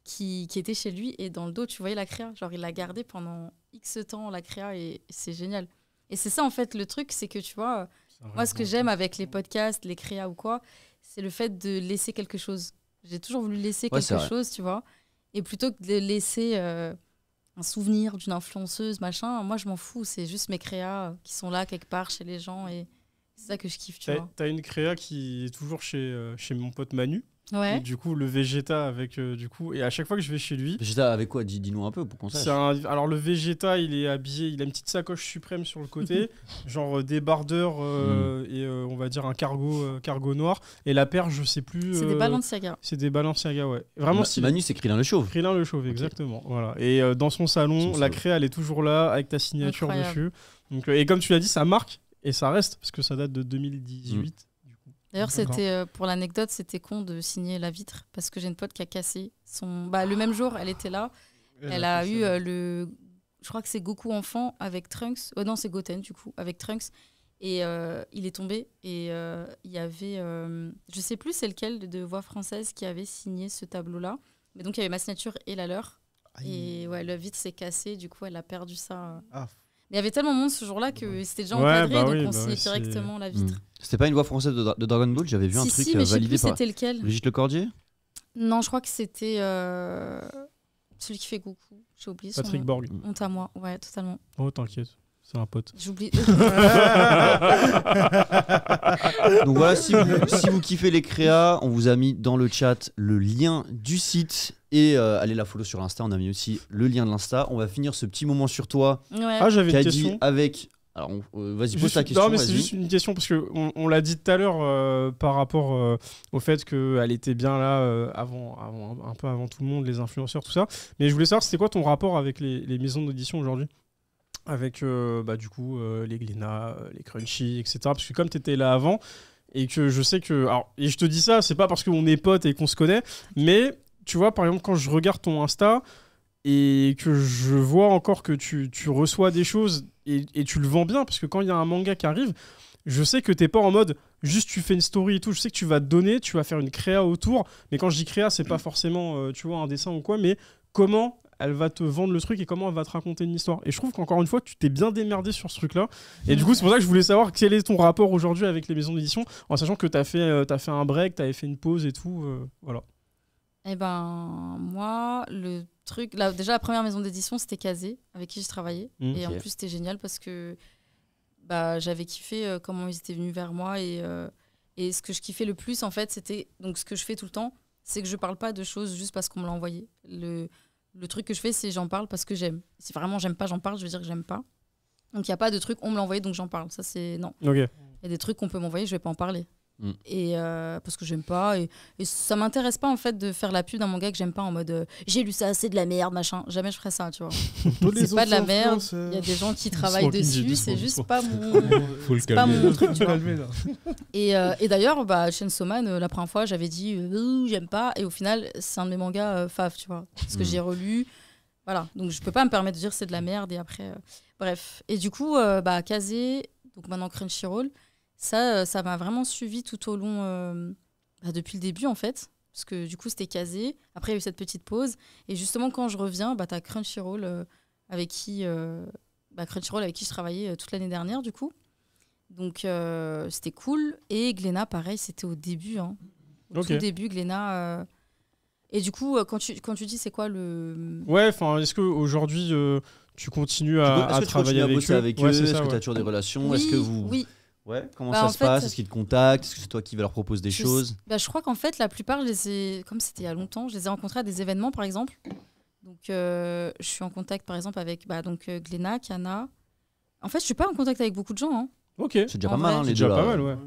qui était chez lui, et dans le dos, tu voyais la créa. Genre, il l'a gardée pendant X temps, la créa, et c'est génial. Et c'est ça, en fait, le truc, c'est que, tu vois, moi, ce que j'aime avec les podcasts, les créas ou quoi, c'est le fait de laisser quelque chose. J'ai toujours voulu laisser quelque chose, tu vois, et plutôt que de laisser un souvenir d'une influenceuse, machin, moi, je m'en fous. C'est juste mes créas qui sont là, quelque part, chez les gens, et c'est ça que je kiffe, tu vois. T'as une créa qui est toujours chez mon pote Manu. Ouais. Et du coup, le Vegeta avec et à chaque fois que je vais chez lui. Vegeta avec quoi? Dis-nous un peu pour qu'on sache. Alors le Vegeta, il est habillé, il a une petite sacoche suprême sur le côté, genre débardeur et on va dire un cargo noir. Et la paire, je sais plus. C'est des Balenciaga. C'est des Balenciaga, ouais. Vraiment stylé. Manu, c'est Krillin le Chauve. Krillin le Chauve, exactement. Okay. Voilà. Et dans son salon, la créa, elle est toujours là avec ta signature dessus. Donc, et comme tu l'as dit, ça marque et ça reste parce que ça date de 2018. D'ailleurs, c'était pour l'anecdote, c'était con de signer la vitre parce que j'ai une pote qui a cassé son. Bah, le même jour, elle était là. Elle a eu je crois que c'est Goku enfant avec Trunks. Non, c'est Goten du coup avec Trunks. Et il est tombé et il y avait, je sais plus c'est lequel de voix française qui avait signé ce tableau-là. Mais donc, il y avait ma signature et la leur. Et ouais, le vitre s'est cassé, du coup, elle a perdu ça. Ah. Mais il y avait tellement de monde ce jour-là que c'était déjà Ouais, encadré, bah donc oui, on bah signait oui, directement la vitre. C'était pas une voix française de Dragon Ball? J'avais vu un truc Si, mais je sais validé plus par c'était lequel. Brigitte Lecordier. Non, je crois que c'était celui qui fait Goku. J'ai oublié son Patrick nom. Borg. Honte à moi, ouais, totalement. Oh, t'inquiète, c'est un pote. J'oublie. Donc voilà, si vous kiffez les créas, on vous a mis dans le chat le lien du site et allez la follow sur Insta. On a mis aussi le lien de l'Insta. On va finir ce petit moment sur toi, Ouais. Ah, j'avais une Kadi, question. avec. Alors, vas-y, pose Juste- ta question. Non, mais c'est vas-y. juste une question parce que on l'a dit tout à l'heure par rapport au fait qu'elle était bien là un peu avant tout le monde, les influenceurs, tout ça. Mais je voulais savoir, c'était quoi ton rapport avec les maisons d'édition aujourd'hui? Avec du coup les Glénat, les Crunchy, etc. Parce que comme tu étais là avant et que je sais que. Alors, et je te dis ça, c'est pas parce qu'on est potes et qu'on se connaît, mais tu vois, par exemple, quand je regarde ton Insta et que je vois encore que tu reçois des choses et tu le vends bien, parce que quand il y a un manga qui arrive, je sais que t'es pas en mode juste tu fais une story et tout, je sais que tu vas te donner, tu vas faire une créa autour, mais quand je dis créa, c'est pas forcément tu vois un dessin ou quoi, mais comment elle va te vendre le truc et comment elle va te raconter une histoire. Et je trouve qu'encore une fois, tu t'es bien démerdé sur ce truc-là. Et du coup, c'est pour ça que je voulais savoir quel est ton rapport aujourd'hui avec les maisons d'édition, en sachant que t'as fait un break, t'avais fait une pause et tout, voilà. Eh ben, moi, le truc. Là, déjà, la première maison d'édition, c'était Kazé, avec qui je travaillais. Et en Ok. plus, c'était génial parce que j'avais kiffé comment ils étaient venus vers moi. Et ce que je kiffais le plus, en fait, c'était. Donc, ce que je fais tout le temps, c'est que je parle pas de choses juste parce qu'on me l'a envoyé. Le truc que je fais, c'est j'en parle parce que j'aime. Si vraiment j'aime pas, j'en parle, je veux dire que j'aime pas. Donc, il n'y a pas de truc, on me l'a envoyé, donc j'en parle. Ça, c'est. Non. Ok. Il y a des trucs qu'on peut m'envoyer, je vais pas en parler. Et parce que j'aime pas et ça m'intéresse pas en fait de faire la pub d'un manga que j'aime pas en mode j'ai lu ça, c'est de la merde, machin. Jamais je ferais ça, tu vois. C'est pas de la merde, il y a des gens qui travaillent dessus, c'est juste pas mon truc, tu vois. Et d'ailleurs, Chainsaw Man, la première fois j'avais dit j'aime pas, et au final c'est un de mes mangas fave, tu vois, parce que j'ai relu, voilà, donc je peux pas me permettre de dire c'est de la merde. Et après bref, et du coup Kazé, donc maintenant Crunchyroll, ça m'a vraiment suivi tout au long, depuis le début en fait, parce que du coup c'était Kazé, après il y a eu cette petite pause, et justement quand je reviens, t'as Crunchyroll avec qui je travaillais toute l'année dernière du coup, donc c'était cool. Et Glénat pareil, c'était au début, au tout début Glénat. Et du coup quand tu dis c'est quoi le... Ouais, enfin est-ce qu'aujourd'hui tu continues à travailler avec eux? Avec eux, est-ce que tu as toujours des relations? Oui, Est-ce que vous... Oui. Ouais, comment ça se passe? Est-ce qu'ils te contactent? Est-ce que c'est toi qui vas leur proposer des choses? Je crois qu'en fait, la plupart, comme c'était il y a longtemps, je les ai rencontrés à des événements, par exemple. Donc, je suis en contact, par exemple, avec Glénat, Kana. En fait, je suis pas en contact avec beaucoup de gens. Ok. C'est déjà pas mal, les déjà deux, pas mal, ouais.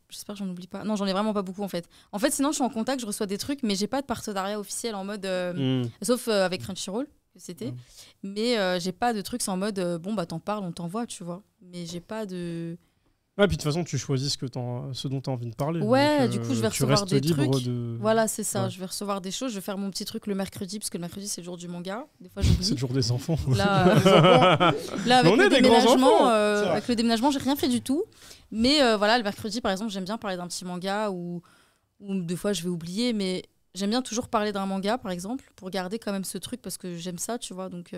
J'espère que j'en oublie pas. Non, j'en ai vraiment pas beaucoup, en fait. En fait, sinon, je suis en contact, je reçois des trucs, mais j'ai pas de partenariat officiel en mode... Sauf avec Crunchyroll, que c'était. Mais j'ai pas de trucs en mode t'en parles, on t'envoie, tu vois. Mais j'ai pas de... Ouais, puis de toute façon, tu choisis ce dont tu as envie de parler. Ouais, donc, du coup, je vais recevoir des trucs. De... Voilà, c'est ça. Ouais. Je vais recevoir des choses. Je vais faire mon petit truc le mercredi, parce que le mercredi, c'est le jour du manga. Des fois, j'oublie. C'est le jour des enfants. Là, avec le déménagement, j'ai rien fait du tout. Mais voilà, le mercredi, par exemple, j'aime bien parler d'un petit manga ou des fois, je vais oublier. Mais j'aime bien toujours parler d'un manga, par exemple, pour garder quand même ce truc, parce que j'aime ça, tu vois. Donc,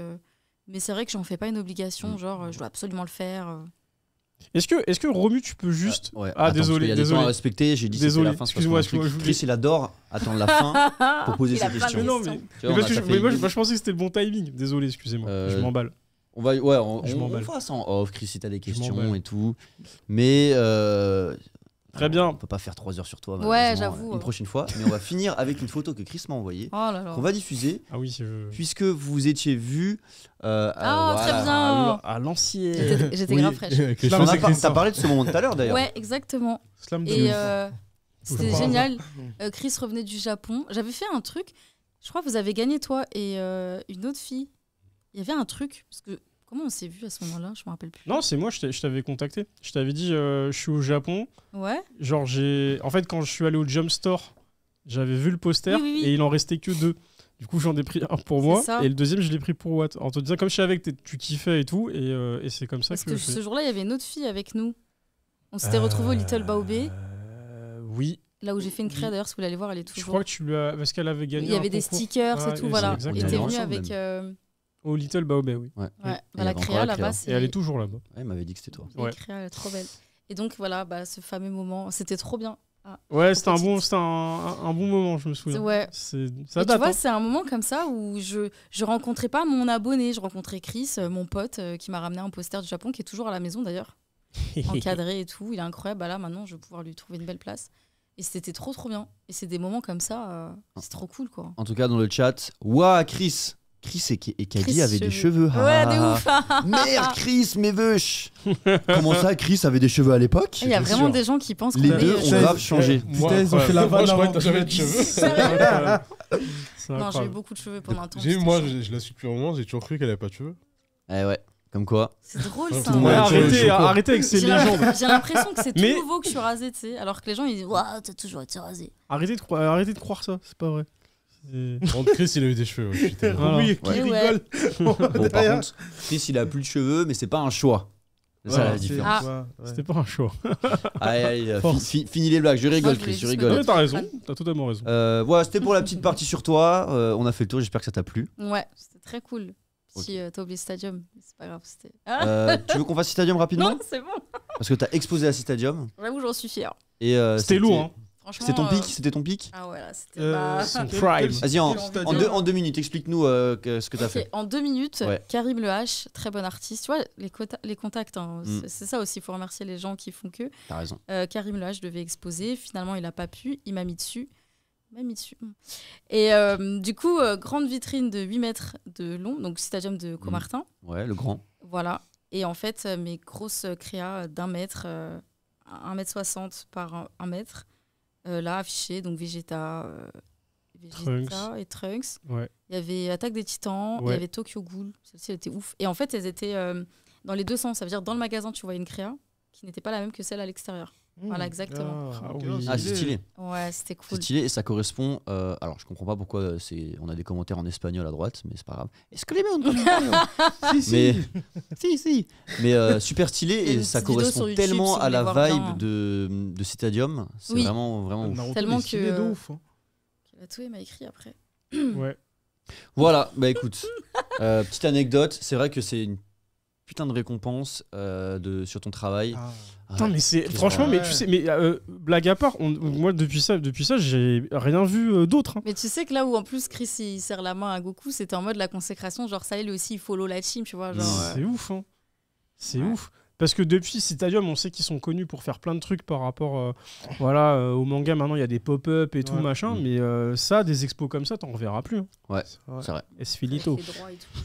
mais c'est vrai que j'en fais pas une obligation. Genre, je dois absolument le faire. Est-ce que Romu, tu peux juste... Attends, désolé, il y a des temps à respecter. J'ai dit désolé, c'était la fin. excuse-moi, Chris, il adore attendre la fin pour poser ses questions. Mais non, mais je pensais que c'était le bon timing. Désolé, excusez-moi, je m'emballe. On fera ça en off, Chris, si t'as des questions et tout. Mais très bien. On peut pas faire 3 heures sur toi. Ouais, j'avoue. Une prochaine fois. Mais on va finir avec une photo que Chris m'a envoyée. Qu'on va diffuser. Ah oui, puisque vous étiez vus. Très bien. À l'ancienne. J'étais grave fraîche. T'as parlé de ce moment tout à l'heure d'ailleurs. Ouais, exactement. Et c'était génial. Chris revenait du Japon. J'avais fait un truc. Je crois que vous avez gagné, toi et une autre fille. Il y avait un truc. Parce que comment on s'est vu à ce moment-là? Je me rappelle plus. Non, c'est moi, je t'avais contacté. Je t'avais dit, je suis au Japon. Ouais. Genre, en fait, quand je suis allé au Jump Store, j'avais vu le poster et il en restait que 2. Du coup, j'en ai pris un pour moi et le deuxième, je l'ai pris pour Watt. En te disant, comme je savais que tu kiffais et tout, et c'est comme ça parce que ce jour-là, il y avait une autre fille avec nous. On s'était retrouvés au Little Baobé. Oui. Là où j'ai fait une créa, d'ailleurs, si vous voulez aller voir, elle est toujours. Je crois que tu l'as. Parce qu'elle avait gagné. Il y avait des concours. stickers et tout, voilà. exactement. Il était venu ensemble, avec. Au Little Baobé, oui. Ouais. Bah, il y la avait encore créa la là-bas, créa. Et elle est toujours là-bas. Ouais, il m'avait dit que c'était toi. La créa, elle est trop belle. Et donc, voilà, ce fameux moment, c'était trop bien. Ouais, c'était un bon moment, je me souviens. Ouais. Ça Et date. tu vois, hein. c'est un moment comme ça où je rencontrais pas mon abonné, je rencontrais Chris, mon pote, qui m'a ramené un poster du Japon, qui est toujours à la maison d'ailleurs, encadré et tout. Il est incroyable. Bah là, maintenant, je vais pouvoir lui trouver une belle place. Et c'était trop bien. Et c'est des moments comme ça, c'est trop cool, quoi. En tout cas, dans le chat, waouh, Chris et Caddy Chris avaient des cheveux. Ouais, de ouf. Merde, Chris, mes veuches. Comment ça, Chris avait des cheveux à l'époque? Il y a vraiment des gens qui pensent Les qu'on deux est- ont grave changé. Putain, ils ont fait la vanne Moi, je crois avant que t'as jamais de que cheveux. C'est Non, j'ai eu incroyable. beaucoup de cheveux pendant un temps. Moi, c'était je la suis depuis un moment, j'ai toujours cru qu'elle avait pas de cheveux. Eh ouais, comme quoi. C'est drôle Ouais, ça. tout le Ouais, monde hein. a changé. arrêtez avec ces J'ai légendes. j'ai l'impression que c'est tout Mais- nouveau que je suis rasée, tu sais. Alors que les gens ils disent waouh, t'as toujours été rasée. Arrêtez de croire ça, c'est pas vrai. Bon, Chris, il a eu des cheveux. Ouais, putain. Voilà. Oui, qui Ouais. rigole. Bon, par contre, Chris, il a plus de cheveux, mais c'est pas un choix. C'est ça Voilà, la c'est- différence. C'était pas un choix. Allez, Force. fini les blagues. Je rigole, je voulais Chris, je juste rigole. me Ouais, t'as raison, t'as totalement raison. Voilà, c'était pour la petite partie sur toi. On a fait le tour, j'espère que ça t'a plu. Ouais, c'était très cool. Si t'as oublié Stadium, c'est pas grave, c'était. Tu veux qu'on fasse Stadium rapidement? Non, c'est bon. Parce que t'as exposé à Stadium. J'avoue, j'en suis fière. Et C'était lourd, hein. Franchement. C'était ton pic? Ah ouais, là, c'était. bah, Son Quel- prime. Vas-y, en 2 minutes, explique-nous ce que t'as Ok, fait. en 2 minutes, Ouais. Karim Le H, très bon artiste. Tu vois, les contacts, hein, Mm. c'est ça aussi, il faut remercier les gens qui font que. T'as raison. Karim Le H devait exposer, finalement, il n'a pas pu, il m'a mis dessus. Et du coup, grande vitrine de 8 mètres de long, donc Stadium de Comartin. Ouais, le grand. Voilà. Et en fait, mes grosses créas d'1 mètre, 1m60 par 1 mètre, là affichées, donc Vegeta et Trunks. Ouais. Il y avait Attaque des Titans, il y Ouais. avait Tokyo Ghoul, celle-ci elle était ouf. Et en fait, elles étaient dans les deux sens, ça veut dire dans le magasin, tu voyais une créa qui n'était pas la même que celle à l'extérieur. Voilà, exactement. oui. Ah, c'est stylé. Ouais, c'était C'est cool. stylé et ça correspond. Alors, je comprends pas pourquoi on a des commentaires en espagnol à droite, mais c'est pas grave. Est-ce que les mecs ont Mais si. Mais super stylé Il y a et une ça petite vidéo correspond sur YouTube, tellement si à vous la voulez voir vibe bien. de Stadium. C'est Oui. vraiment. Naruto, Tellement il est stylé que- de ouf. hein. Tout m'a écrit après. Ouais. Voilà, bah écoute, petite anecdote. C'est vrai que c'est une putain de récompense sur ton travail. Ah. Putain, mais c'est franchement, Ouais. mais tu sais, mais blague à part, moi depuis ça, j'ai rien vu d'autre. hein. Mais tu sais que là où en plus Chris il serre la main à Goku, c'était en mode la consécration, genre ça lui aussi il follow la team, tu vois. Genre, C'est ouf, hein. C'est Ouais. ouf. Parce que depuis Stadium, on sait qu'ils sont connus pour faire plein de trucs par rapport au manga. Maintenant, il y a des pop-up et tout, Ouais. machin. Mm. Mais ça, des expos comme ça, t'en reverras plus. hein. Ouais, C'est vrai. c'est vrai. Esfilito. les droits et tout.